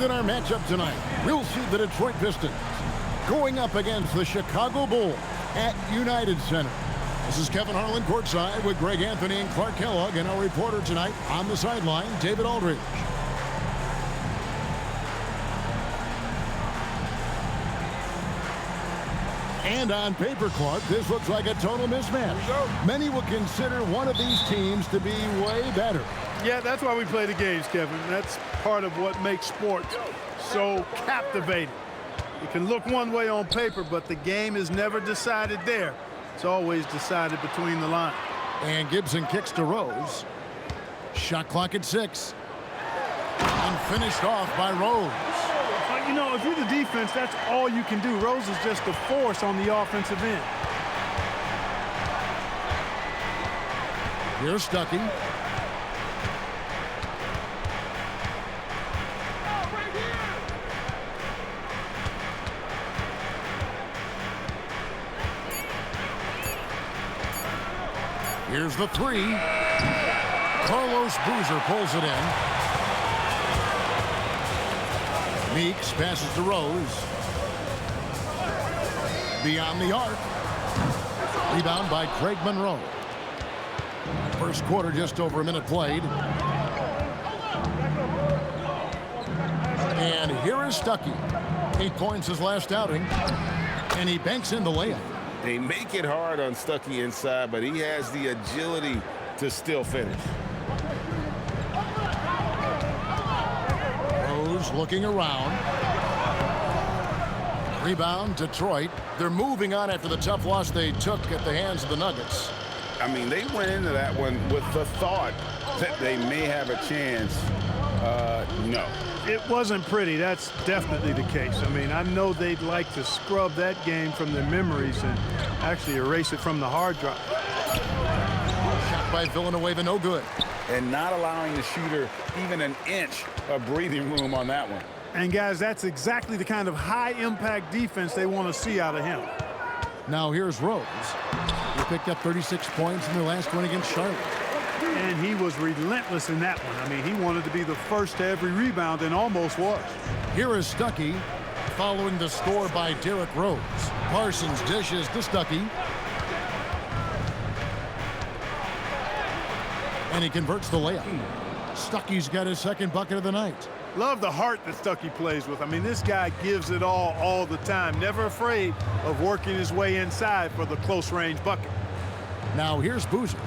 in our matchup tonight, we'll see the Detroit Pistons going up against the Chicago Bulls at United Center. This is Kevin Harlan courtside with Greg Anthony and Clark Kellogg, and our reporter tonight on the sideline, David Aldridge. And on paper, Clark, this looks like a total mismatch. Many will consider one of these teams to be way better. Yeah, that's why we play the games, Kevin. That's part of what makes sports so captivating. It can look one way on paper, but the game is never decided there. It's always decided between the lines. And Gibson kicks to Rose. Shot clock at 6. And finished off by Rose. But, you know, if you're the defense, that's all you can do. Rose is just a force on the offensive end. Here's Stuckey. Here's the 3. Carlos Boozer pulls it in. Meeks passes to Rose. Beyond the arc. Rebound by Craig Monroe. First quarter, just over a minute played. And here is Stuckey. 8 points his last outing. And he banks in the layup. They make it hard on Stuckey inside, but he has the agility to still finish. Rose looking around. Rebound, Detroit. They're moving on after the tough loss they took at the hands of the Nuggets. I mean, they went into that one with the thought that they may have a chance. No. It wasn't pretty. That's definitely the case. I mean, I know they'd like to scrub that game from their memories and actually erase it from the hard drive. Shot by Villanueva, no good. And not allowing the shooter even an inch of breathing room on that one. And, guys, that's exactly the kind of high-impact defense they want to see out of him. Now here's Rose. He picked up 36 points in their last one against Charlotte. And he was relentless in that one. I mean, he wanted to be the first to every rebound and almost was. Here is Stuckey following the score by Derrick Rose. Parsons dishes to Stuckey. And he converts the layup. Stuckey's got his second bucket of the night. Love the heart that Stuckey plays with. I mean, this guy gives it all the time. Never afraid of working his way inside for the close-range bucket. Now here's Boozer.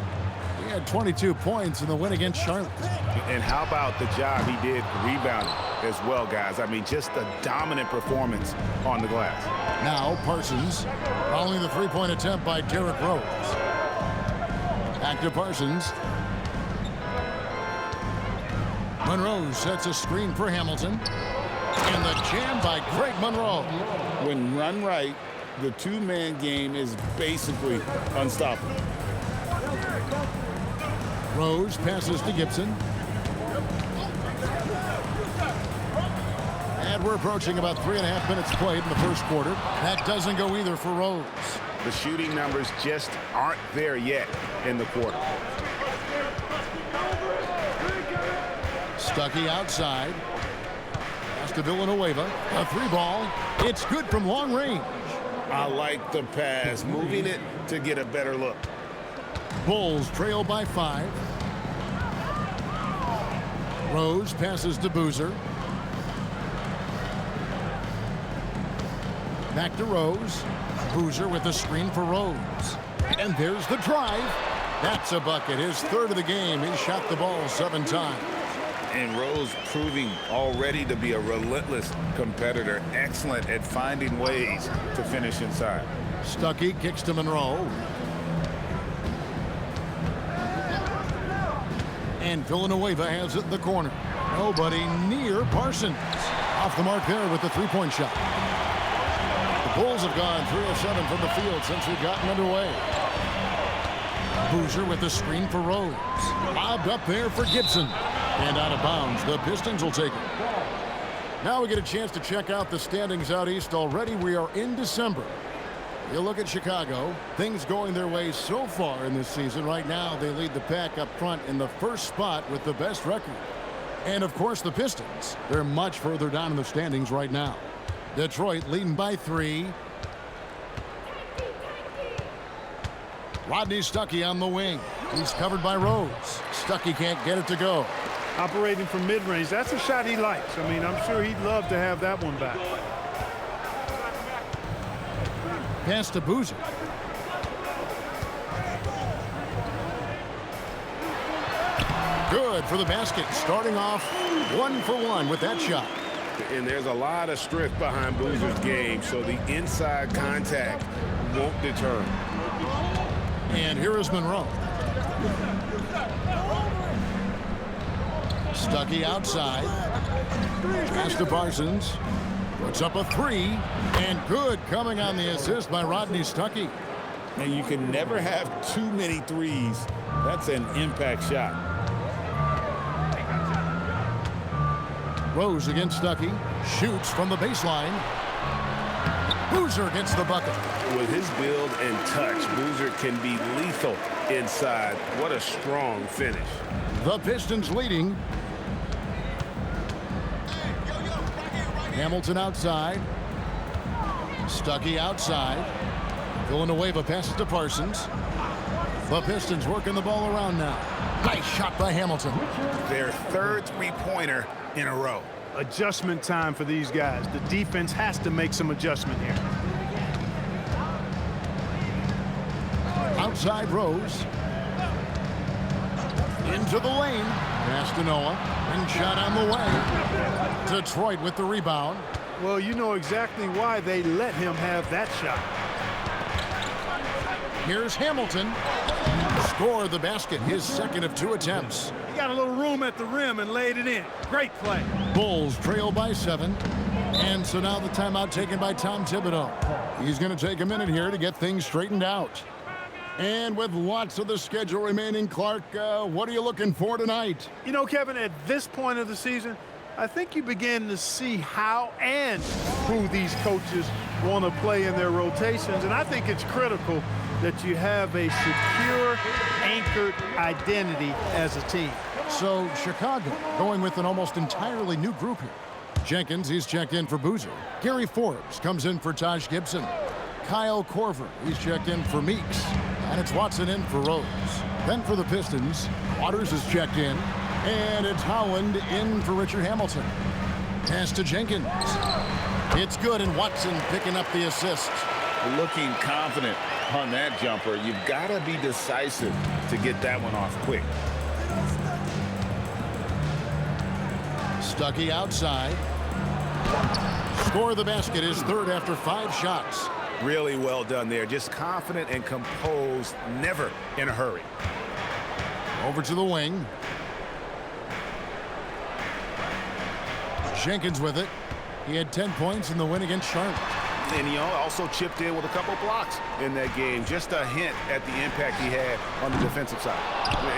He had 22 points in the win against Charlotte. And how about the job he did rebounding as well, guys? I mean, just a dominant performance on the glass. Now Parsons following the three-point attempt by Derrick Rose. Back to Parsons. Monroe sets a screen for Hamilton. And the jam by Craig Monroe. When run right, the two-man game is basically unstoppable. Rose passes to Gibson. And we're approaching about 3.5 minutes played in the first quarter. That doesn't go either for Rose. The shooting numbers just aren't there yet in the quarter. Stuckey outside. Pass to Villanueva. A 3-ball. It's good from long range. I like the pass, moving it to get a better look. Bulls trail by 5. Rose passes to Boozer. Back to Rose. Boozer with the screen for Rose. And there's the drive. That's a bucket. His third of the game. He shot the ball 7 times. And Rose proving already to be a relentless competitor. Excellent at finding ways to finish inside. Stuckey kicks to Monroe. And Villanueva has it in the corner. Nobody near Parsons. Off the mark there with the 3-point shot. The Bulls have gone 3 of 7 from the field since we've gotten underway. Boozer with the screen for Rose. Lobbed up there for Gibson. And out of bounds. The Pistons will take it. Now we get a chance to check out the standings out east. Already we are in December. You look at Chicago, things going their way so far in this season. Right now, they lead the pack up front in the first spot with the best record. And, of course, the Pistons. They're much further down in the standings right now. Detroit leading by 3. Rodney Stuckey on the wing. He's covered by Rose. Stuckey can't get it to go. Operating from mid-range. That's a shot he likes. I mean, I'm sure he'd love to have that one back. Pass to Boozer. Good for the basket. Starting off 1 for 1 with that shot. And there's a lot of strength behind Boozer's game, so the inside contact won't deter him. And here is Monroe. Stuckey outside. Pass to Parsons. Puts up a 3. And good coming on the assist by Rodney Stuckey. And you can never have too many threes. That's an impact shot. Rose against Stuckey. Shoots from the baseline. Boozer gets the bucket. With his build and touch, Boozer can be lethal inside. What a strong finish. The Pistons leading. Hamilton outside. Stuckey outside. Villanueva passes to Parsons. The Pistons working the ball around now. Nice shot by Hamilton. Their third three-pointer in a row. Adjustment time for these guys. The defense has to make some adjustment here. Outside Rose. Into the lane. Pass to Noah. And shot on the way. Detroit with the rebound. Well, you know exactly why they let him have that shot. Here's Hamilton. Scored the basket, his second of 2 attempts. He got a little room at the rim and laid it in. Great play. Bulls trail by 7. And so now the timeout taken by Tom Thibodeau. He's going to take a minute here to get things straightened out. And with lots of the schedule remaining, Clark, what are you looking for tonight? You know, Kevin, at this point of the season, I think you begin to see how and who these coaches want to play in their rotations. And I think it's critical that you have a secure, anchored identity as a team. So Chicago going with an almost entirely new group here. Jenkins, he's checked in for Boozer. Gary Forbes comes in for Taj Gibson. Kyle Korver, he's checked in for Meeks. And it's Watson in for Rose. Then for the Pistons, Waters is checked in. And it's Howland in for Richard Hamilton. Pass to Jenkins. It's good, and Watson picking up the assist. Looking confident on that jumper. You've got to be decisive to get that one off quick. Stuckey outside. Score the basket, his third after 5 shots. Really well done there. Just confident and composed, never in a hurry. Over to the wing. Jenkins with it. He had 10 points in the win against Charlotte. And he also chipped in with a couple blocks in that game. Just a hint at the impact he had on the defensive side.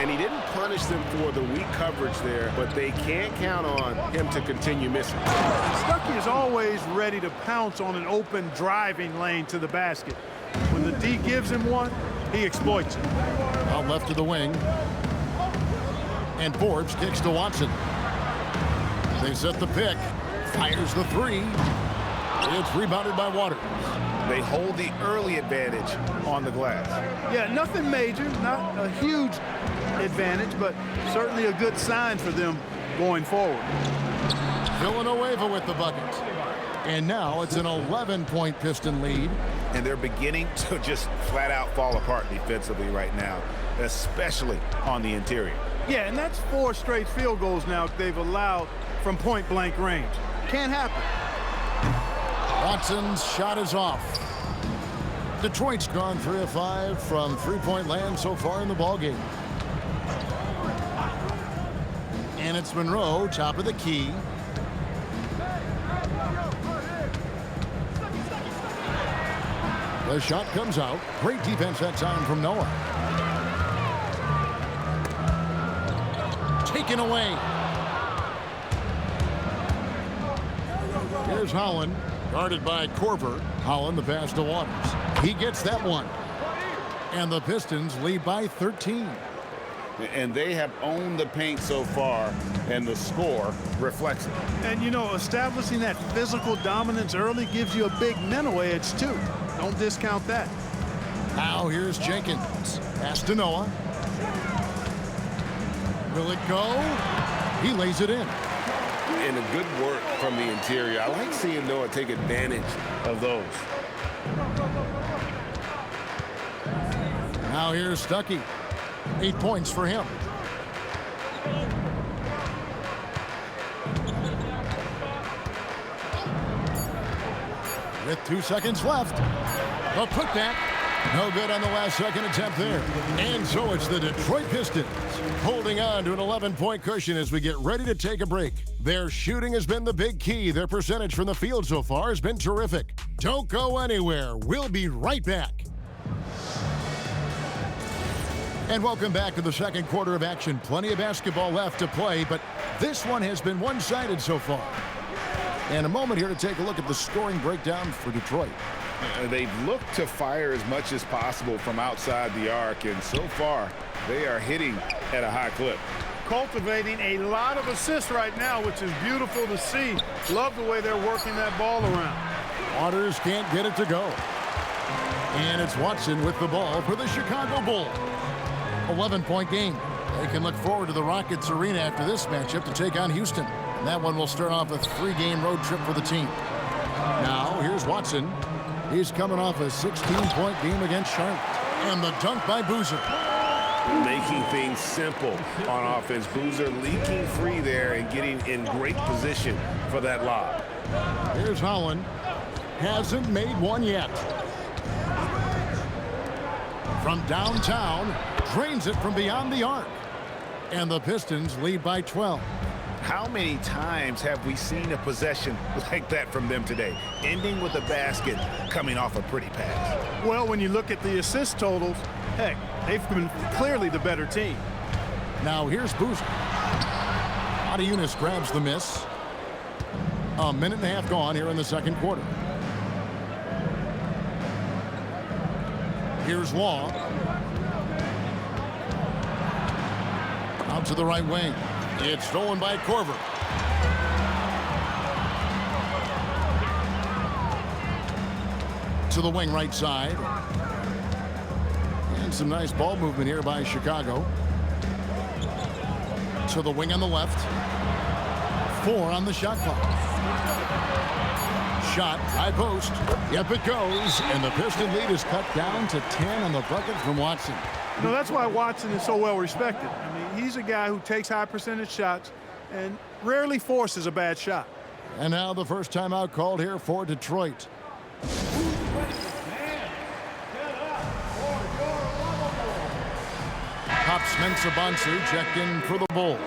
And he didn't punish them for the weak coverage there, but they can't count on him to continue missing. Stuckey is always ready to pounce on an open driving lane to the basket. When the D gives him one, he exploits it. Out left to the wing. And Forbes kicks to Watson. They set the pick. Fires the 3. It's rebounded by Waters. They hold the early advantage on the glass. Yeah, nothing major, not a huge advantage, but certainly a good sign for them going forward. Villanueva with the bucket. And now it's an 11-point Piston lead. And they're beginning to just flat out fall apart defensively right now, especially on the interior. Yeah, and that's 4 straight field goals now they've allowed from point-blank range. Can't happen. Watson's shot is off. Detroit's gone 3 of 5 from three-point land so far in the ballgame. And it's Monroe, top of the key. The shot comes out. Great defense that time from Noah. Taken away. Here's Howland, guarded by Korver. Howland, the pass to Waters. He gets that one. And the Pistons lead by 13. And they have owned the paint so far, and the score reflects it. And, you know, establishing that physical dominance early gives you a big mental edge, too. Don't discount that. Now here's Jenkins. Pass to Noah. Will it go? He lays it in. And a good work from the interior. I like seeing Noah take advantage of those. Now here's Stuckey. 8 points for him. With 2 seconds left. A putback. No good on the last second attempt there. And so it's the Detroit Pistons holding on to an 11-point cushion as we get ready to take a break. Their shooting has been the big key. Their percentage from the field so far has been terrific. Don't go anywhere. We'll be right back. And welcome back to the second quarter of action. Plenty of basketball left to play, but this one has been one-sided so far. And a moment here to take a look at the scoring breakdown for Detroit. They've looked to fire as much as possible from outside the arc, and so far they are hitting at a high clip. Cultivating a lot of assists right now, which is beautiful to see. Love the way they're working that ball around. Waters can't get it to go. And it's Watson with the ball for the Chicago Bulls. 11-point game. They can look forward to the Rockets arena after this matchup to take on Houston. And that one will start off a 3-game road trip for the team. Now, here's Watson. He's coming off a 16-point game against Charlotte. And the dunk by Boozer. Making things simple on offense. Boozer leaking free there and getting in great position for that lob. Here's Holland. Hasn't made one yet. From downtown, drains it from beyond the arc. And the Pistons lead by 12. How many times have we seen a possession like that from them today? Ending with a basket, coming off a pretty pass. Well, when you look at the assist totals, heck, they've been clearly the better team. Now here's Boozer. Adiunas grabs the miss. A minute and a half gone here in the second quarter. Here's Law. Out to the right wing. It's stolen by Korver. To the wing right side. And some nice ball movement here by Chicago. To the wing on the left. 4 on the shot clock. Shot, high post. Yep, it goes. And the Piston lead is cut down to 10 on the bucket from Watson. You know, that's why Watson is so well respected. I mean, he's a guy who takes high percentage shots and rarely forces a bad shot. And now the first timeout called here for Detroit. Pops Mensah-Bonsu checked in for the Bulls.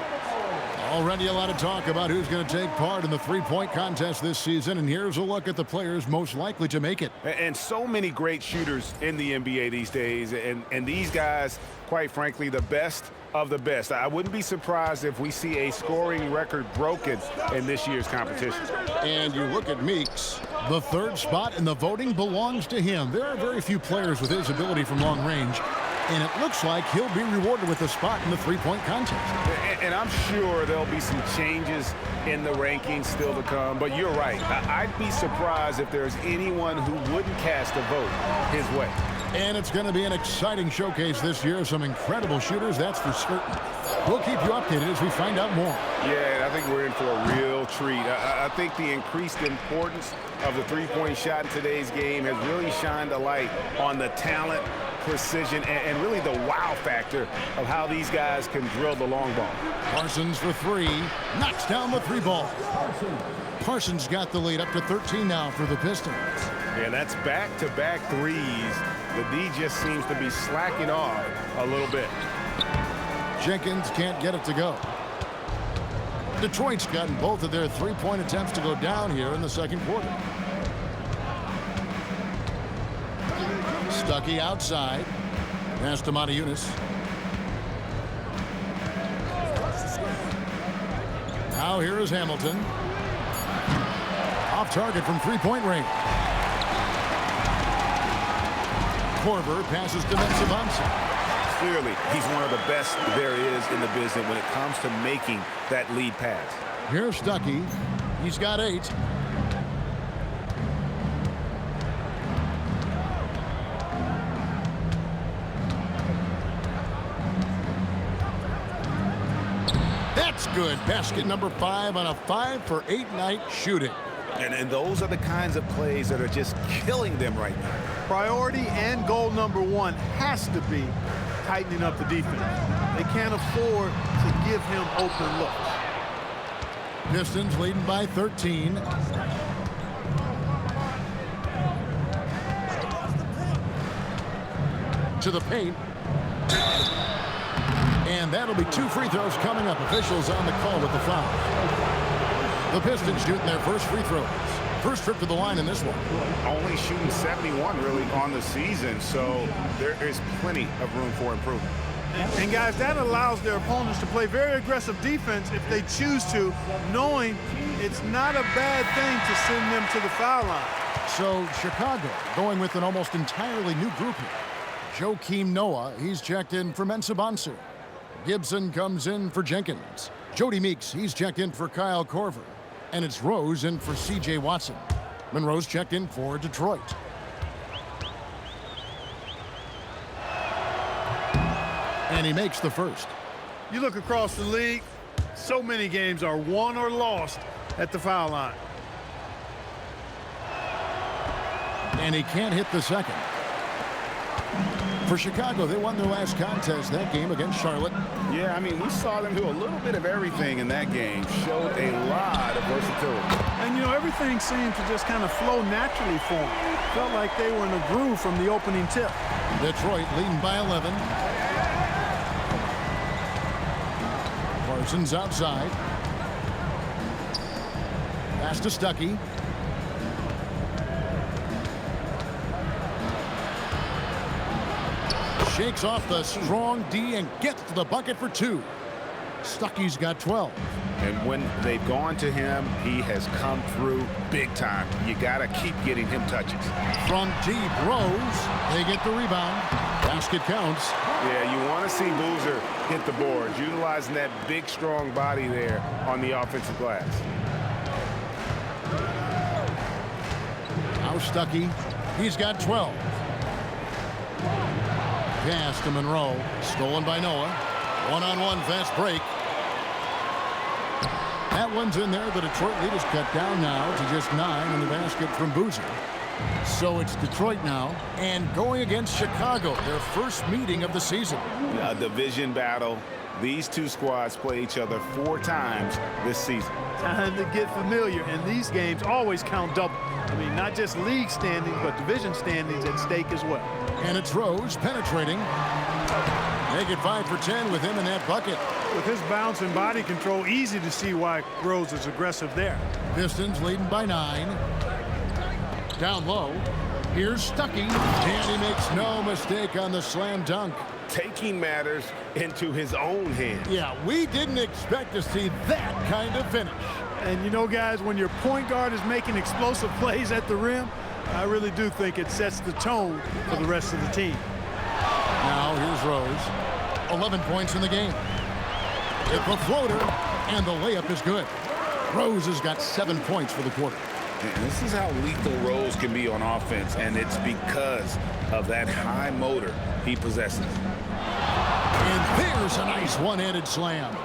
Already a lot of talk about who's going to take part in the three-point contest this season, and here's a look at the players most likely to make it. And so many great shooters in the NBA these days, and these guys, quite frankly, the best of the best. I wouldn't be surprised if we see a scoring record broken in this year's competition. And you look at Meeks, the third spot in the voting belongs to him. There are very few players with his ability from long range, and it looks like he'll be rewarded with a spot in the three-point contest. And I'm sure there'll be some changes in the rankings still to come, but you're right. I'd be surprised if there's anyone who wouldn't cast a vote his way. And it's going to be an exciting showcase this year. Some incredible shooters, that's for certain. We'll keep you updated as we find out more. Yeah, I think we're in for a real treat. I think the increased importance of the three-point shot in today's game has really shined a light on the talent, precision, and really the wow factor of how these guys can drill the long ball. Parsons for 3, knocks down the 3 ball. Parsons got the lead up to 13 now for the Pistons. And that's back-to-back threes. The D just seems to be slacking off a little bit. Jenkins can't get it to go. Detroit's gotten both of their three-point attempts to go down here in the second quarter. Stuckey outside. Pass to Adiunas. Now here is Hamilton. Off target from three-point range. Korver passes to Mensah-Bonsu. clearly he's one of the best there is in the business when it comes to making that lead pass. Here's Stuckey. He's got 8. That's good. Basket number 5 on a 5-for-8 night shooting. And those are the kinds of plays that are just killing them right now. Priority and goal number 1 has to be tightening up the defense. They can't afford to give him open looks. Pistons leading by 13. To the paint. And that'll be 2 free throws coming up. Officials on the call with the foul. The Pistons shooting their first free throws. First trip to the line in this one. Only shooting 71 really on the season, so there is plenty of room for improvement. And guys, that allows their opponents to play very aggressive defense if they choose to, knowing it's not a bad thing to send them to the foul line. So Chicago going with an almost entirely new group here. Joakim Noah, he's checked in for Mensah Bonser. Gibson comes in for Jenkins. Jody Meeks, he's checked in for Kyle Korver. And it's Rose in for C.J. Watson. Monroe's checked in for Detroit. And he makes the first. You look across the league, so many games are won or lost at the foul line. And he can't hit the second. For Chicago, they won their last contest that game against Charlotte. Yeah, I mean, we saw them do a little bit of everything in that game. Showed a lot of versatility. And, you know, everything seemed to just kind of flow naturally for them. Felt like they were in a groove from the opening tip. Detroit leading by 11. Parsons outside. Pass to Stuckey. Shakes off the strong D and gets to the bucket for 2. Stuckey's got 12. And when they've gone to him, he has come through big time. You got to keep getting him touches. From deep, Rose. They get the rebound. Basket counts. Yeah, you want to see Boozer hit the boards, utilizing that big, strong body there on the offensive glass. Now Stuckey. He's got 12. Pass to Monroe. Stolen by Noah. One-on-one fast break. That one's in there. The Detroit lead is cut down now to just 9 in the basket from Boozer. So it's Detroit now and going against Chicago, their first meeting of the season. A division battle. These two squads play each other 4 times this season. Time to get familiar, and these games always count double. I mean, not just league standings, but division standings at stake as well. And it's Rose penetrating. Make it 5 for 10 with him in that bucket. With his bounce and body control, easy to see why Rose is aggressive there. Pistons leading by 9. Down low. Here's Stuckey. And he makes no mistake on the slam dunk. Taking matters into his own hands. Yeah, we didn't expect to see that kind of finish. And you know, guys, when your point guard is making explosive plays at the rim, I really do think it sets the tone for the rest of the team. Now here's Rose. 11 points in the game. It's a floater, and the layup is good. Rose has got 7 points for the quarter. And this is how lethal Rose can be on offense, and it's because of that high motor he possesses. And there's a nice one-handed slam.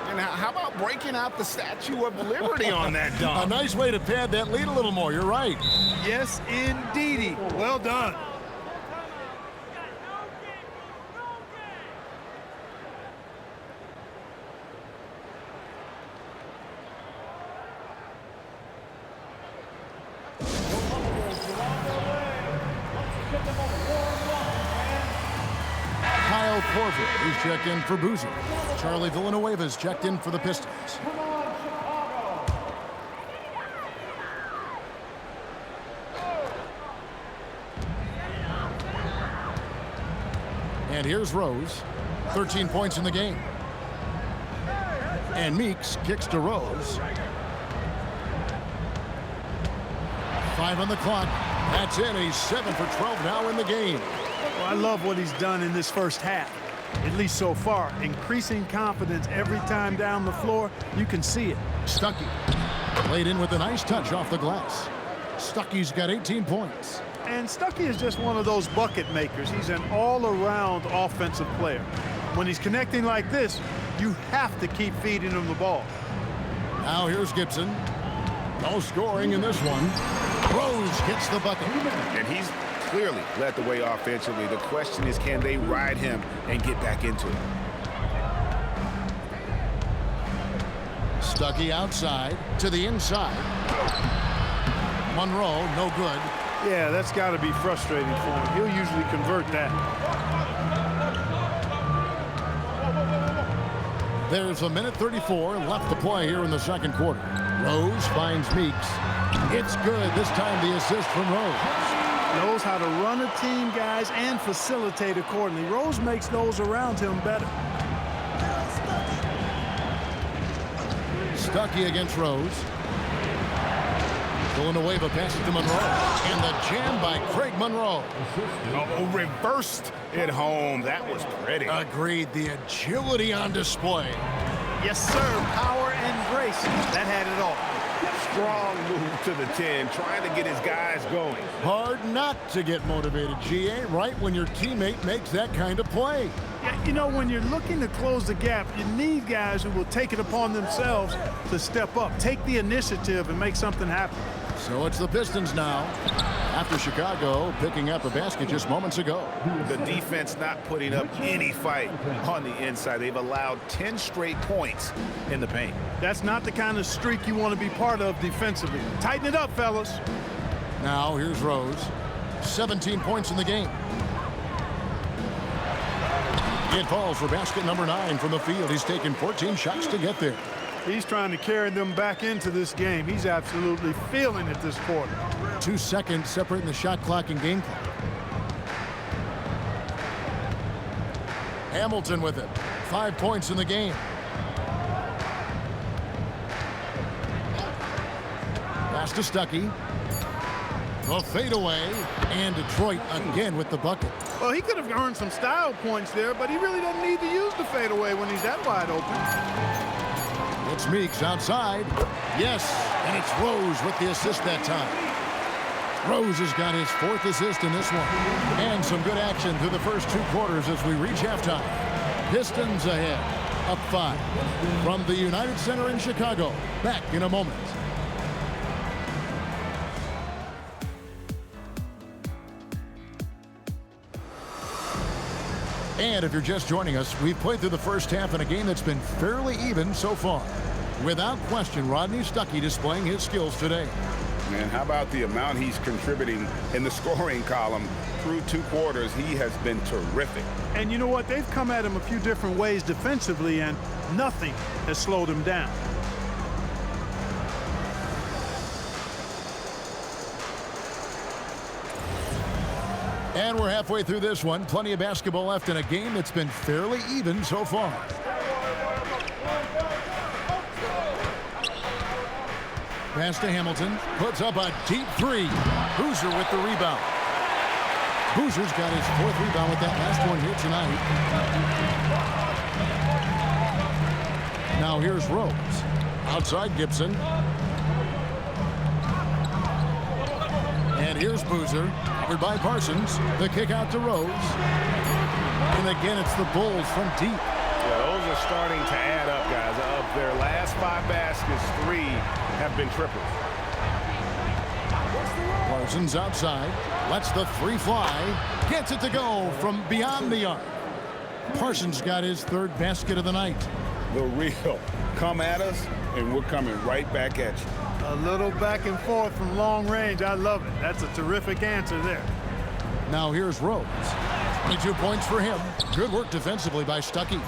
And how about breaking out the Statue of Liberty on that dunk? A nice way to pad that lead a little more. You're right. Yes, indeedy. Well done. Kyle Korver is checked in for Boozer. Charlie Villanueva's checked in for the Pistons. And here's Rose. 13 points in the game. And Meeks kicks to Rose. 5 on the clock. That's in. He's 7 for 12 now in the game. Well, I love what he's done in this first half. at least so far. Increasing confidence every time down the floor. You can see it. Stuckey laid in with a nice touch off the glass. Stuckey's got 18 points. And Stuckey is just one of those bucket makers. He's an all-around offensive player. When he's connecting like this, you have to keep feeding him the ball. Now here's Gibson. No scoring in this one. Rose gets the bucket. And he's clearly led the way offensively. The question is, can they ride him and get back into it? Stuckey outside to the inside. Monroe, no good. Yeah, that's got to be frustrating for him. He'll usually convert that. There's a minute 34 left to play here in the second quarter. Rose finds Meeks. It's good. This time the assist from Rose. Knows how to run a team, guys, and facilitate accordingly. Rose makes those around him better. Stuckey against Rose. Going to wave a pass to Monroe. And the jam by Craig Monroe. Oh, reversed it home. That was pretty. Agreed. The agility on display. Yes, sir. Power and grace. That had it all. Strong move to the 10, trying to get his guys going. Hard not to get motivated, GA, right when your teammate makes that kind of play. Yeah, you know, when you're looking to close the gap, you need guys who will take it upon themselves to step up, take the initiative, and make something happen. So it's the Pistons now, after Chicago picking up a basket just moments ago. The defense not putting up any fight on the inside. They've allowed 10 straight points in the paint. That's not the kind of streak you want to be part of defensively. Tighten it up, fellas. Now here's Rose. 17 points in the game. It falls for basket number 9 from the field. He's taken 14 shots to get there. He's trying to carry them back into this game. He's absolutely feeling it this quarter. 2 seconds separating the shot clock and game clock. Hamilton with it. 5 points in the game. Pass to Stuckey. The fadeaway. And Detroit again with the bucket. Well, he could have earned some style points there, but he really doesn't need to use the fadeaway when he's that wide open. It's Meeks outside. Yes, and it's Rose with the assist that time. Rose has got his 4th assist in this one. And some good action through the first 2 quarters as we reach halftime. Pistons ahead, up 5. From the United Center in Chicago. Back in a moment. And if you're just joining us, we've played through the first half in a game that's been fairly even so far. Without question, Rodney Stuckey displaying his skills today. Man, how about the amount he's contributing in the scoring column through 2 quarters? He has been terrific. And you know what? They've come at him a few different ways defensively, and nothing has slowed him down. And we're halfway through this one. Plenty of basketball left in a game that's been fairly even so far. Pass to Hamilton. Puts up a deep 3. Boozer with the rebound. Boozer's got his 4th rebound with that last one here tonight. Now here's Rose. Outside Gibson. And here's Boozer. Covered by Parsons. The kick out to Rose. And again, it's the Bulls from deep. Yeah, those are starting to add up, guys. Of their last 5 baskets, 3 have been triples. Parsons outside. Lets the 3 fly. Gets it to go from beyond the arc. Parsons got his 3rd basket of the night. The real. Come at us, and we're coming right back at you. A little back and forth from long range. I love it. That's a terrific answer there. Now here's Rose. 22 points for him. Good work defensively by Stuckey.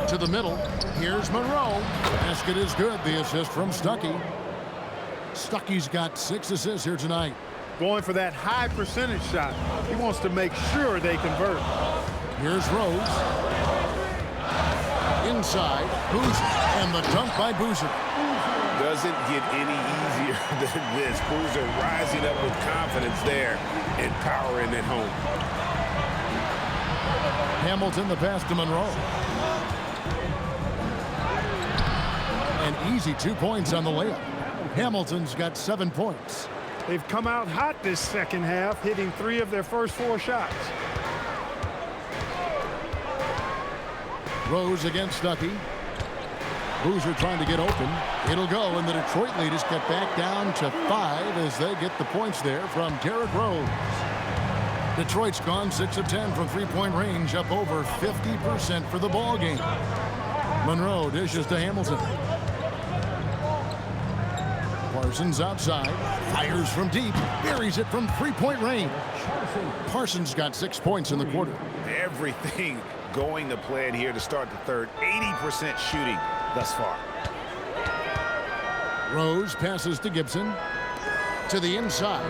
To the middle. Here's Monroe. Basket is good. The assist from Stuckey. Stuckey's got 6 assists here tonight. Going for that high percentage shot. He wants to make sure they convert. Here's Rose. Inside, Boozer, and the dunk by Boozer. Doesn't get any easier than this. Boozer rising up with confidence there and powering it home. Hamilton the pass to Monroe. An easy 2 points on the layup. Hamilton's got 7 points. They've come out hot this second half, hitting 3 of their first 4 shots. Rose against Stuckey. Boozer trying to get open. It'll go, and the Detroit lead is cut back down to 5 as they get the points there from Derrick Rose. Detroit's gone 6 of 10 from three-point range, up over 50% for the ball game. Monroe dishes to Hamilton. Parsons outside, fires from deep, buries it from three-point range. Parsons got 6 points in the quarter. Everything going to plan here to start the third. 80% shooting thus far. Rose passes to Gibson. To the inside.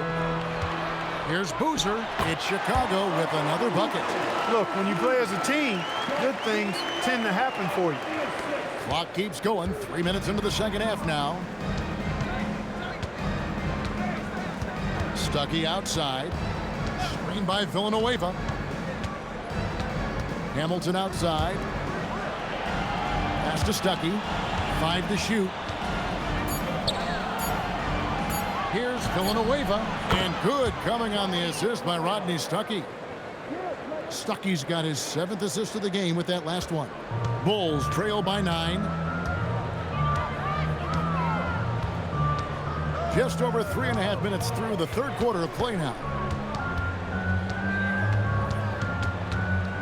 Here's Boozer. It's Chicago with another bucket. Look, when you play as a team, good things tend to happen for you. Clock keeps going. 3 minutes into the second half now. Stuckey outside. Screen by Villanueva. Hamilton outside. Pass to Stuckey. 5 to shoot. Here's Villanueva. And good coming on the assist by Rodney Stuckey. Stuckey's got his 7th assist of the game with that last one. Bulls trail by 9. Just over 3.5 minutes through the third quarter of play now.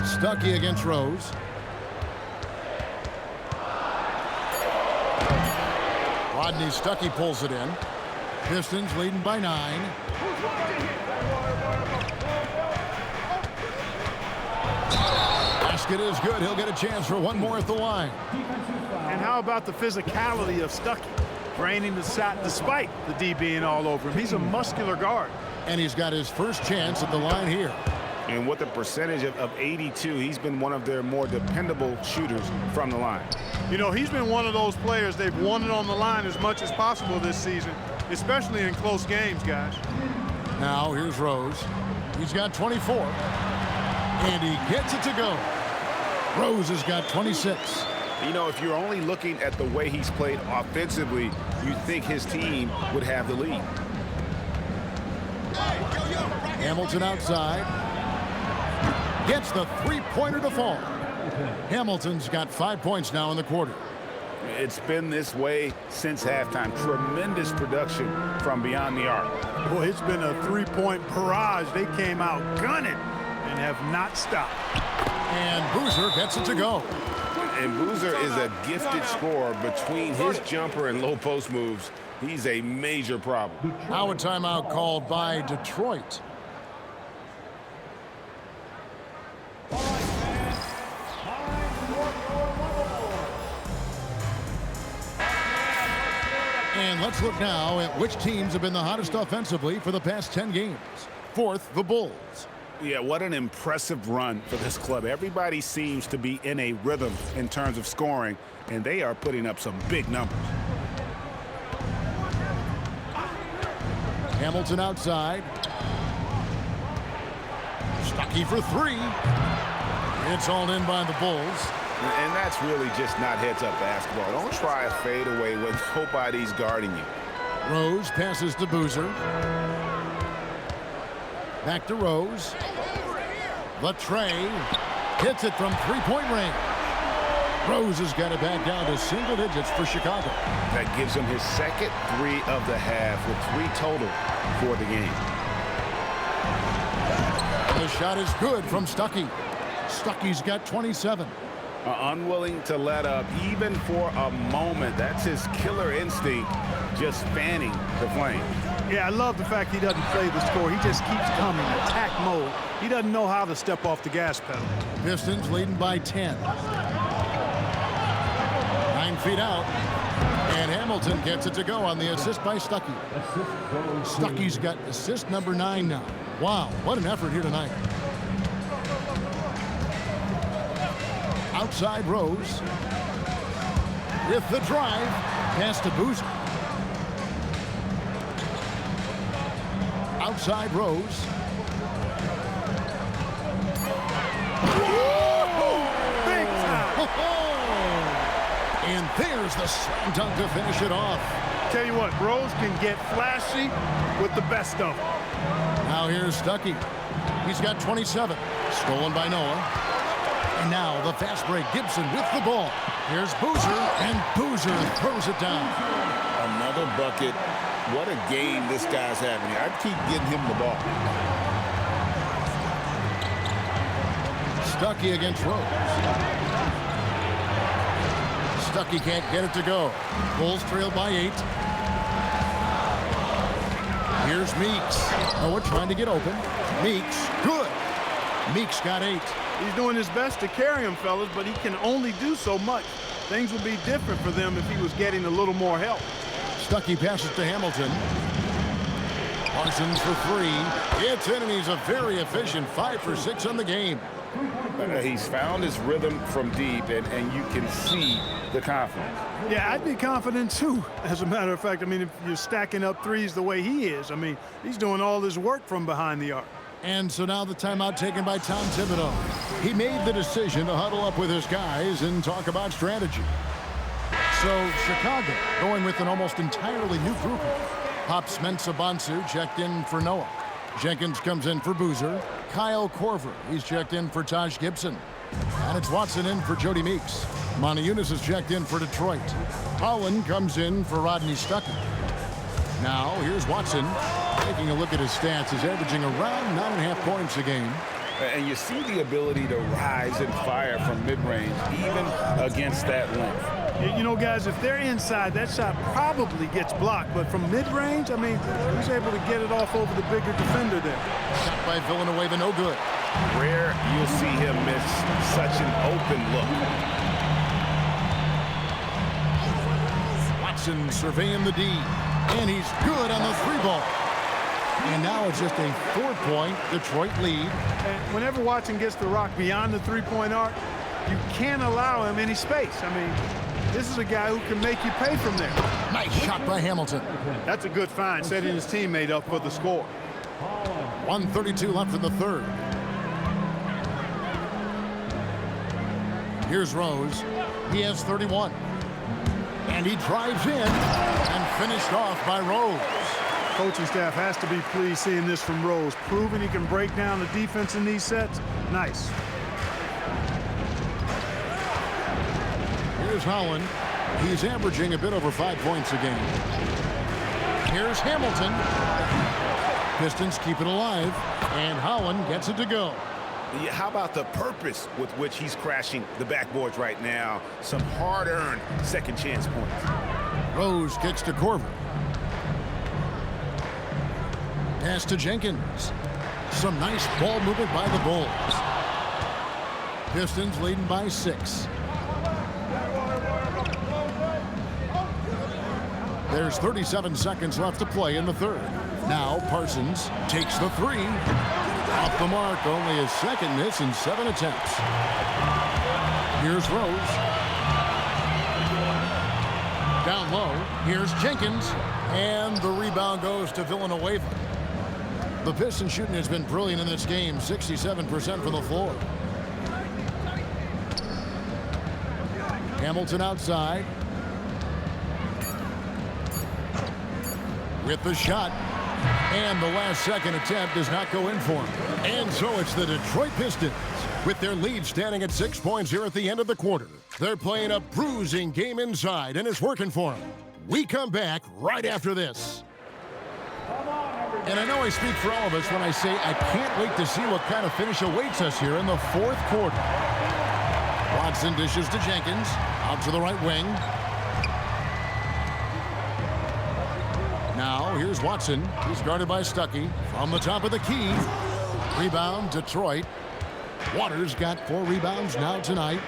Stuckey against Rose. Rodney Stuckey pulls it in. Pistons leading by 9. Basket is good. He'll get a chance for one more at the line. And how about the physicality of Stuckey? Draining the shot despite the D being all over him. He's a muscular guard. And he's got his first chance at the line here. And with a percentage of 82, he's been one of their more dependable shooters from the line. You know, he's been one of those players they've wanted on the line as much as possible this season, especially in close games, guys. Now here's Rose. He's got 24. And he gets it to go. Rose has got 26. You know, if you're only looking at the way he's played offensively, you'd think his team would have the lead. Hamilton outside. Gets the three-pointer to fall. Hamilton's got 5 points now in the quarter. It's been this way since halftime. Tremendous production from beyond the arc. Boy, it's been a three-point barrage. They came out gunning and have not stopped. And Boozer gets it to go. And Boozer is a gifted scorer. Between his jumper and low post moves, he's a major problem. Now a timeout called by Detroit. And let's look now at which teams have been the hottest offensively for the past 10 games. Fourth, the Bulls. Yeah, what an impressive run for this club. Everybody seems to be in a rhythm in terms of scoring, and they are putting up some big numbers. Hamilton outside. Stuckey for 3. It's all in by the Bulls. And that's really just not heads-up basketball. Don't try a fadeaway when nobody's guarding you. Rose passes to Boozer. Back to Rose. Latrey hits it from three-point range. Rose has got it back down to single digits for Chicago. That gives him his second 3 of the half with 3 total for the game. The shot is good from Stuckey. Stuckey's got 27. Unwilling to let up even for a moment. That's his killer instinct, just fanning the flame. Yeah, I love the fact he doesn't play the score. He just keeps coming, attack mode. He doesn't know how to step off the gas pedal. Pistons leading by 10. 9 feet out. And Hamilton gets it to go on the assist by Stuckey. Stuckey's got assist number 9 now. Wow, what an effort here tonight. Outside Rose. With the drive. Pass to Boozer. Outside Rose. There's the slam dunk to finish it off. Tell you what, Rose can get flashy with the best of them. Now here's Stuckey. He's got 27. Stolen by Noah. And now the fast break. Gibson with the ball. Here's Boozer, and Boozer throws it down. Another bucket. What a game this guy's having here. I'd keep getting him the ball. Stuckey against Rose. Stuckey can't get it to go. Bulls trailed by 8. Here's Meeks. Noah trying to get open. Meeks, good. Meeks got 8. He's doing his best to carry him, fellas, but he can only do so much. Things would be different for them if he was getting a little more help. Stuckey passes to Hamilton. Parsons for 3. It's in, and he's a very efficient 5 for 6 on the game. He's found his rhythm from deep, and you can see the confidence. Yeah, I'd be confident too. As a matter of fact, I mean, if you're stacking up threes the way he is, I mean, he's doing all his work from behind the arc. And so now the timeout taken by Tom Thibodeau. He made the decision to huddle up with his guys and talk about strategy. So Chicago going with an almost entirely new group. Pops Mensah-Bonsu checked in for Noah. Jenkins comes in for Boozer. Kyle Korver, he's checked in for Taj Gibson. And it's Watson in for Jody Meeks. Monty Eunice is checked in for Detroit. Holland comes in for Rodney Stuckey. Now here's Watson. Taking a look at his stats, he's averaging around 9.5 points a game. And you see the ability to rise and fire from mid-range, even against that length. You know, guys, if they're inside, that shot probably gets blocked. But from mid-range, I mean, he's able to get it off over the bigger defender there. Shot by Villanueva, no good. Rare you'll see him miss such an open look. Watson surveying the D. And he's good on the 3-ball. And now it's just a 4-point Detroit lead. And whenever Watson gets the rock beyond the 3-point arc, you can't allow him any space. I mean, this is a guy who can make you pay from there. Nice shot by Hamilton. That's a good find, setting his teammate up for the score. 1:32 left in the third. Here's Rose. He has 31. And he drives in and finished off by Rose. Coaching staff has to be pleased seeing this from Rose. Proving he can break down the defense in these sets. Nice. Here's Holland. He's averaging a bit over 5 points a game. Here's Hamilton. Pistons keep it alive. And Holland gets it to go. Yeah, how about the purpose with which he's crashing the backboards right now? Some hard-earned second chance points. Rose kicks to Korver. Pass to Jenkins. Some nice ball movement by the Bulls. Pistons leading by 6. There's 37 seconds left to play in the third. Now Parsons takes the 3. Off the mark, only his second miss in 7 attempts. Here's Rose. Down low, here's Jenkins. And the rebound goes to Villanueva. The Pistons shooting has been brilliant in this game, 67% from the floor. Hamilton outside. With the shot. And the last second attempt does not go in for him. And so it's the Detroit Pistons with their lead standing at 6 points here at the end of the quarter. They're playing a bruising game inside, and it's working for them. We come back right after this. And I know I speak for all of us when I say I can't wait to see what kind of finish awaits us here in the fourth quarter. Watson dishes to Jenkins, out to the right wing. Now, here's Watson. He's guarded by Stuckey. From the top of the key. Rebound, Detroit. Waters got 4 rebounds now tonight.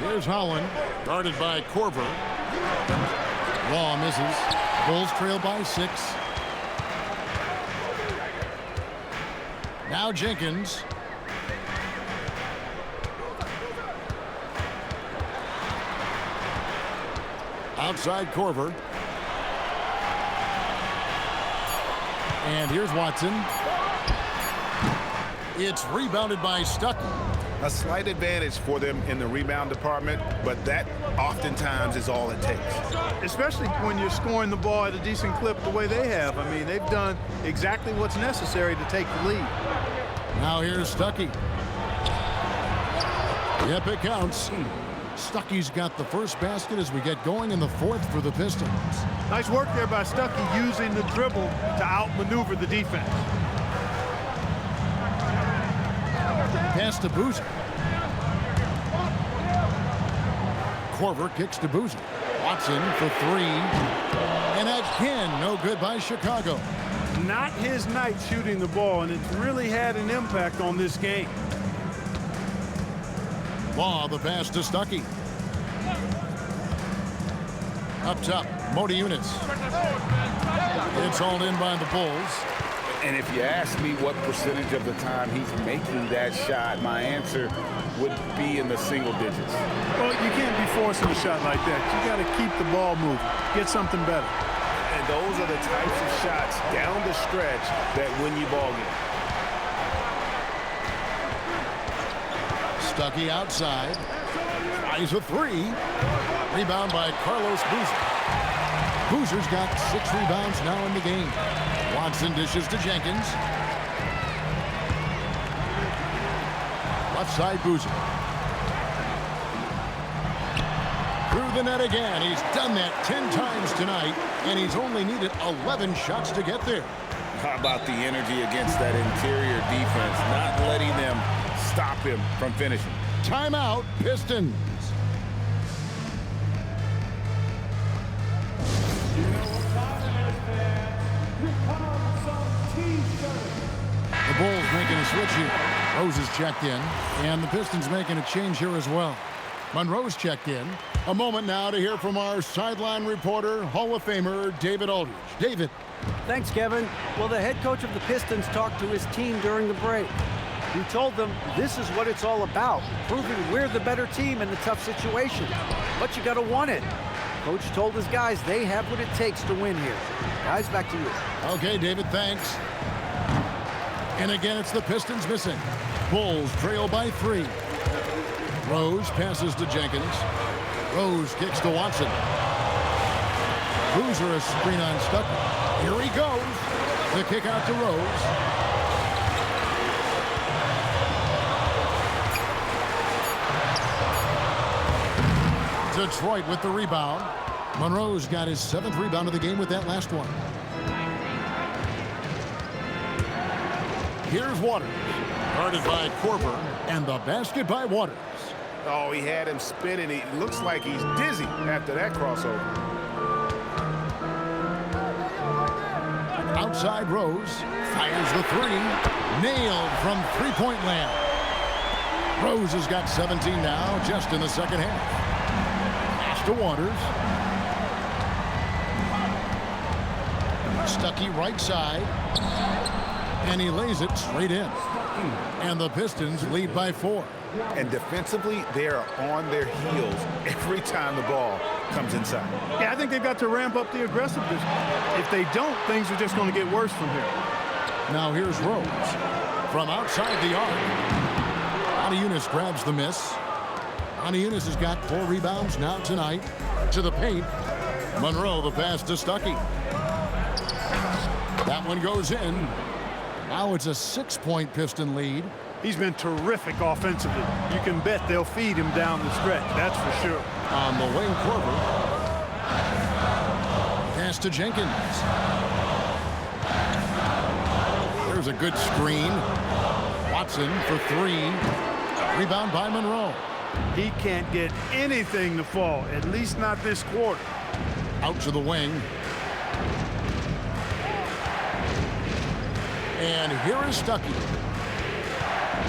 Here's Holland, guarded by Korver. Law misses. Bulls trail by 6. Now Jenkins. Outside Korver. And here's Watson. It's rebounded by Stuckey. A slight advantage for them in the rebound department, but that oftentimes is all it takes. Especially when you're scoring the ball at a decent clip the way they have. I mean, they've done exactly what's necessary to take the lead. Now here's Stuckey. Yep, it counts. Stuckey's got the first basket as we get going in the fourth for the Pistons. Nice work there by Stuckey using the dribble to outmaneuver the defense. Pass to Boozer. Korver kicks to Boozer. Watson for three. And again, no good by Chicago. Not his night shooting the ball, and it's really had an impact on this game. Law, the pass to Stuckey. Up top, Modi Eunice. It's hauled in by the Bulls. And if you ask me what percentage of the time he's making that shot, my answer would be in the single digits. Well, you can't be forcing a shot like that. You got to keep the ball moving, get something better. And those are the types of shots down the stretch that win you ball games. Stuckey outside. Tries a three. Rebound by Carlos Boozer. Boozer's got 6 rebounds now in the game. Watson dishes to Jenkins. Left side Boozer. Through the net again. He's done that 10 times tonight, and he's only needed 11 shots to get there. How about the energy against that interior defense, not letting them stop him from finishing? Timeout, Pistons. The Bulls making a switch here. Rose is checked in, and the Pistons making a change here as well. Monroe's checked in. A moment now to hear from our sideline reporter, Hall of Famer David Aldridge. David. Thanks, Kevin. Well, the head coach of the Pistons talked to his team during the break. He told them this is what it's all about, proving we're the better team in the tough situation. But you got to want it. Coach told his guys they have what it takes to win here. Guys, back to you. Okay, David, thanks. And again, it's the Pistons missing. Bulls trail by 3. Rose passes to Jenkins. Rose kicks to Watson. Boozer a screen on Stuckey. Here he goes. The kick out to Rose. Detroit with the rebound. Monroe's got his 7th rebound of the game with that last one. Here's Waters. Guarded by Korver. And the basket by Waters. Oh, he had him spinning. He looks like he's dizzy after that crossover. Outside Rose. Fires the 3. Nailed from three-point land. Rose has got 17 now, just in the second half. Pass to Waters. Stuckey right side. And he lays it straight in. And the Pistons lead by 4. And defensively, they are on their heels every time the ball comes inside. Yeah, I think they've got to ramp up the aggressiveness. If they don't, things are just going to get worse from here. Now here's Rose. From outside the arc. Eunice grabs the miss. Eunice has got 4 rebounds now tonight. To the paint. Monroe the pass to Stuckey. That one goes in. Now it's a 6-point Piston lead. He's been terrific offensively. You can bet they'll feed him down the stretch, that's for sure. On the wing, Korver. Pass to Jenkins. There's a good screen. Watson for 3. Rebound by Monroe. He can't get anything to fall, at least not this quarter. Out to the wing. And here is Stuckey.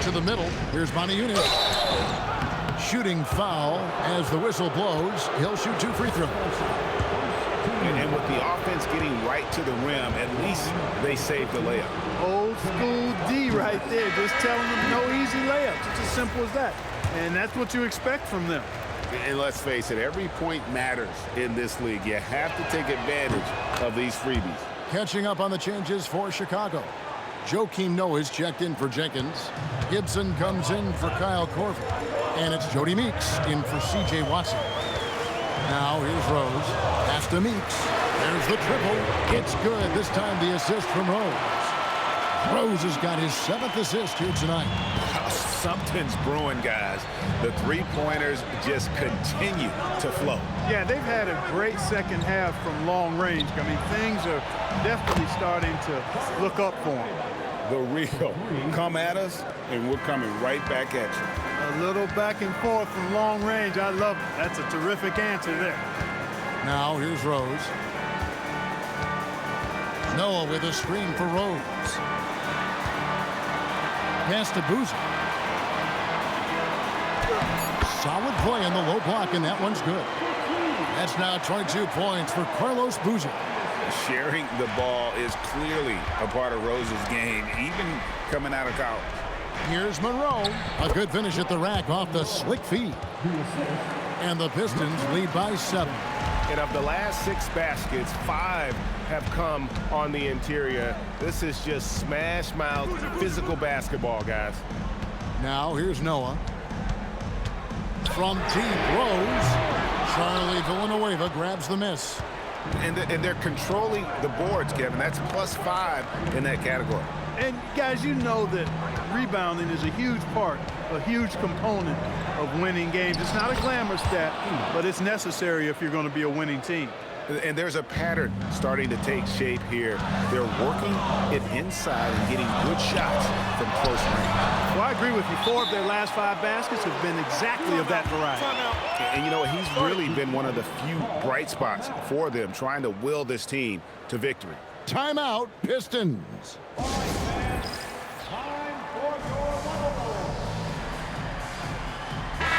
To the middle. Here's Eunice. Shooting foul as the whistle blows. He'll shoot 2 free throws. And with the offense getting right to the rim, at least they saved the layup. Old school D right there, just telling them no easy layups. It's as simple as that. And that's what you expect from them. And let's face it, every point matters in this league. You have to take advantage of these freebies. Catching up on the changes for Chicago. Joakim Noah's checked in for Jenkins. Gibson comes in for Kyle Korver. And it's Jody Meeks in for C.J. Watson. Now here's Rose. Pass to Meeks. There's the triple. It's good. This time the assist from Rose. Rose has got his 7th assist here tonight. Something's brewing, guys. The three-pointers just continue to flow. Yeah, they've had a great second half from long range. I mean, things are definitely starting to look up for them. The real. Come at us, and we're coming right back at you. A little back and forth from long range. I love it. That's a terrific answer there. Now here's Rose. Noah with a screen for Rose. Pass to Boozer. Solid play in the low block, and that one's good. That's now 22 points for Carlos Boozer. Sharing the ball is clearly a part of Rose's game, even coming out of college. Here's Monroe. A good finish at the rack off the slick feed. And the Pistons lead by 7. And of the last 6 baskets, 5 have come on the interior. This is just smash mouth physical basketball, guys. Now here's Noah. From deep, Rose. Charlie Villanueva grabs the miss. And they're controlling the boards, Kevin. That's +5 in that category. And guys, you know that rebounding is a huge part, a huge component of winning games. It's not a glamour stat, but it's necessary if you're going to be a winning team. And there's a pattern starting to take shape here. They're working it inside and getting good shots from close range. Well, I agree with you. 4 of their last 5 baskets have been exactly of that variety. And you know, he's really been one of the few bright spots for them, trying to will this team to victory. Timeout, Pistons.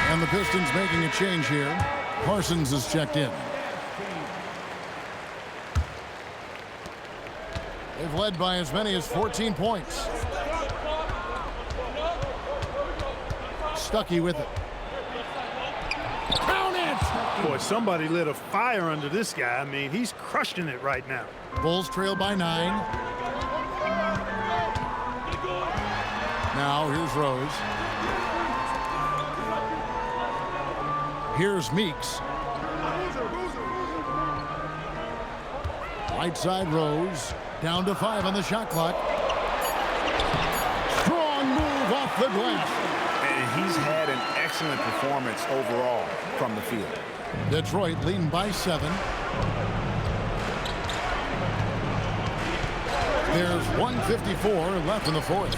And the Pistons making a change here. Parsons is checked in. They've led by as many as 14 points. Stuckey with it. Count it! Boy, somebody lit a fire under this guy. I mean, he's crushing it right now. Bulls trail by 9. Now here's Rose. Here's Meeks. Right side Rose. Down to 5 on the shot clock. Strong move off the glass. And he's had an excellent performance overall from the field. Detroit leading by 7. There's 1:54 left in the 4th.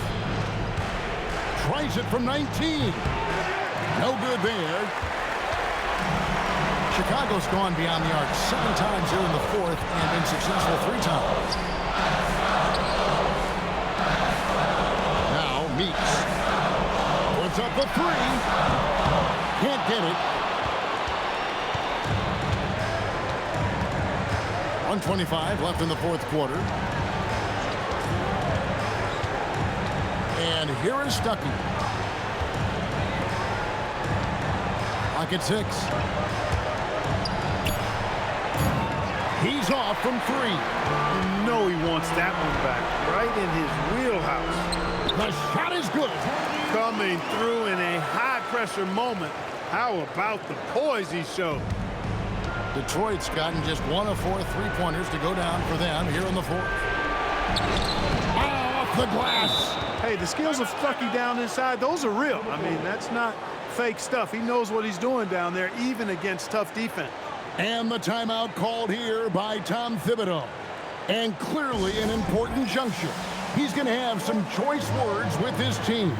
Tries it from 19. No good there. Chicago's gone beyond the arc 7 times here in the 4th and been successful 3 times. Now Meeks puts up the 3. Can't get it. 1:25 left in the 4th quarter. And here is Stuckey. Pocket 6. He's off from 3. You know he wants that one back, right in his wheelhouse. The shot is good. Coming through in a high-pressure moment. How about the poise he showed? Detroit's gotten just 1 of 4 3-pointers to go down for them here in the 4th. Off the glass. Hey, the skills of Stuckey down inside, those are real. I mean, that's not fake stuff. He knows what he's doing down there, even against tough defense. And the timeout called here by Tom Thibodeau. And clearly an important juncture. He's going to have some choice words with his team.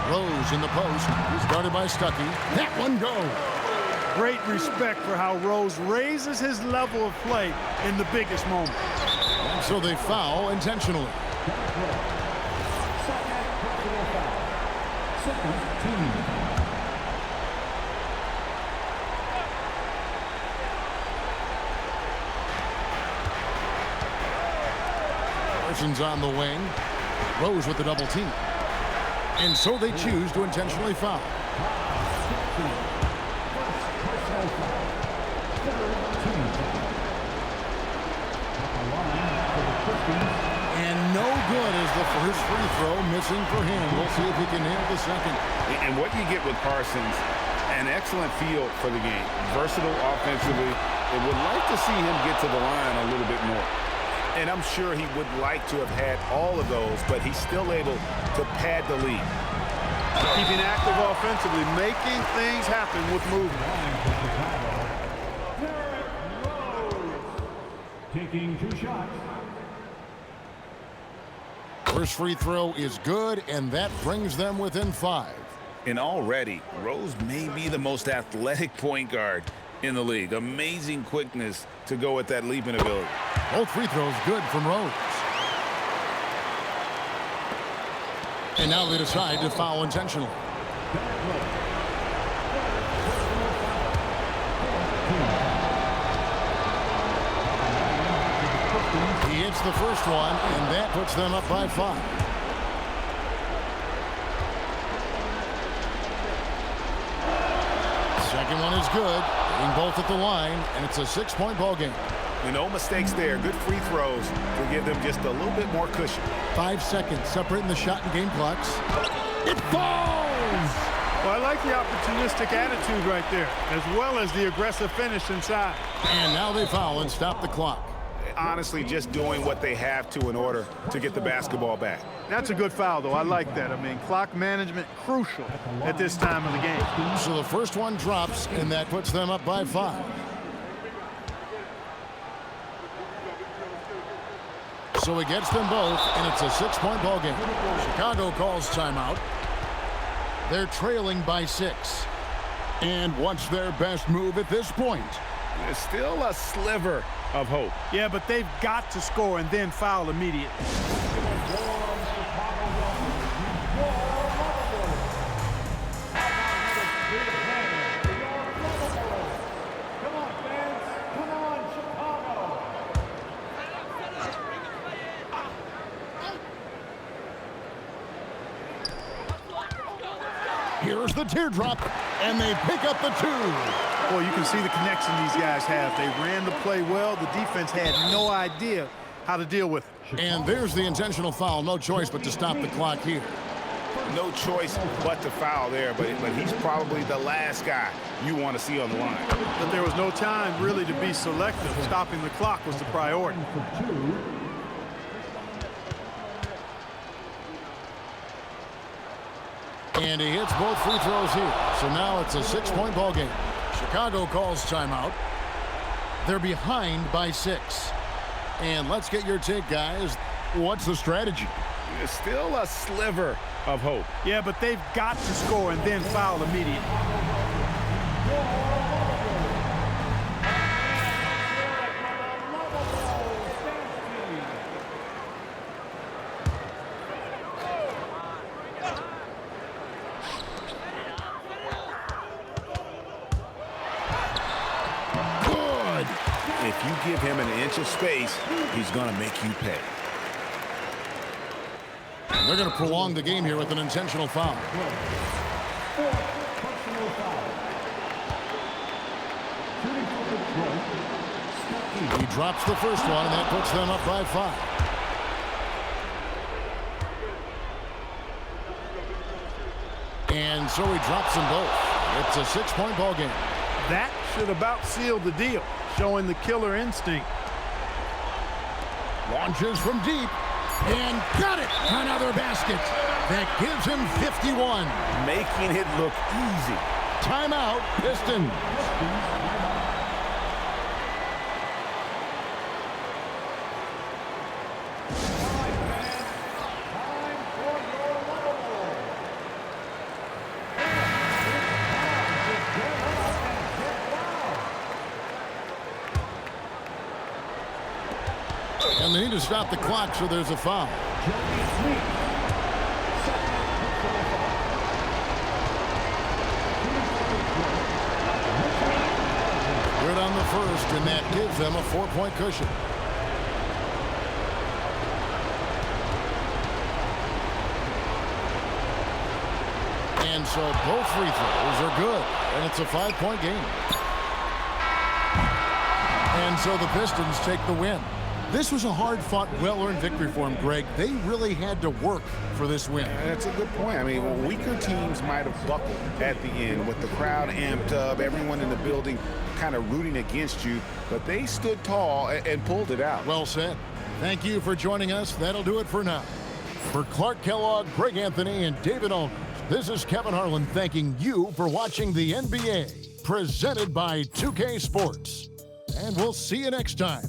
Rose in the post, started by Stuckey. That one goes. Great respect for how Rose raises his level of play in the biggest moment. And so they foul intentionally. Parsons on the wing. Rose with the double team. And so they choose to intentionally foul. And no good is the first free throw, missing for him. We'll see if he can nail the second. And what you get with Parsons, an excellent feel for the game. Versatile offensively. They would like to see him get to the line a little bit more. And I'm sure he would like to have had all of those, but he's still able to pad the lead. Keeping active offensively, making things happen with movement. Taking 2 shots. First free throw is good, and that brings them within 5. And already, Rose may be the most athletic point guard in the league. Amazing quickness to go with that leaping ability. Both free throws good from Rose. And now they decide to foul intentionally. He hits the first one, and that puts them up by 5. Second one is good. Hitting both at the line, and it's a 6-point ball game. No mistakes there. Good free throws to give them just a little bit more cushion. 5 seconds separating the shot and game clocks. It falls! Well, I like the opportunistic attitude right there, as well as the aggressive finish inside. And now they foul and stop the clock. Honestly, just doing what they have to in order to get the basketball back. That's a good foul, though. I like that. I mean, clock management crucial at this time of the game. So the first one drops, and that puts them up by 5. So he gets them both, and it's a 6-point ball game. Chicago calls timeout. They're trailing by 6. And what's their best move at this point? There's still a sliver of hope. Yeah, but they've got to score and then foul immediately. Here's the teardrop, and they pick up the 2. Boy, you can see the connection these guys have. They ran the play well. The defense had no idea how to deal with it. And there's the intentional foul. No choice but to stop the clock here. No choice but to foul there, but he's probably the last guy you want to see on the line. But there was no time really to be selective. Stopping the clock was the priority. And he hits both free throws here. So now it's a 6-point ball game. Chicago calls timeout. They're behind by 6. And let's get your take, guys. What's the strategy? There's still a sliver of hope. Yeah, but they've got to score and then foul immediately. If you give him an inch of space, he's going to make you pay. And they're going to prolong the game here with an intentional foul. He drops the first one, and that puts them up by 5. And so he drops them both. It's a 6-point ball game. That should about seal the deal, showing the killer instinct. Launches from deep and got it. Another basket. That gives him 51. Making it look easy. Timeout, Pistons. And they need to stop the clock, so there's a foul. Good on the first, and that gives them a 4-point cushion. So both free throws are good, and it's a 5-point game. And so the Pistons take the win. This was a hard-fought, well-earned victory for them, Greg. They really had to work for this win. That's a good point. I mean, weaker teams might have buckled at the end with the crowd amped up, everyone in the building kind of rooting against you, but they stood tall and pulled it out. Well said. Thank you for joining us. That'll do it for now. For Clark Kellogg, Greg Anthony, and David Aldridge, this is Kevin Harlan thanking you for watching the NBA, presented by 2K Sports. And we'll see you next time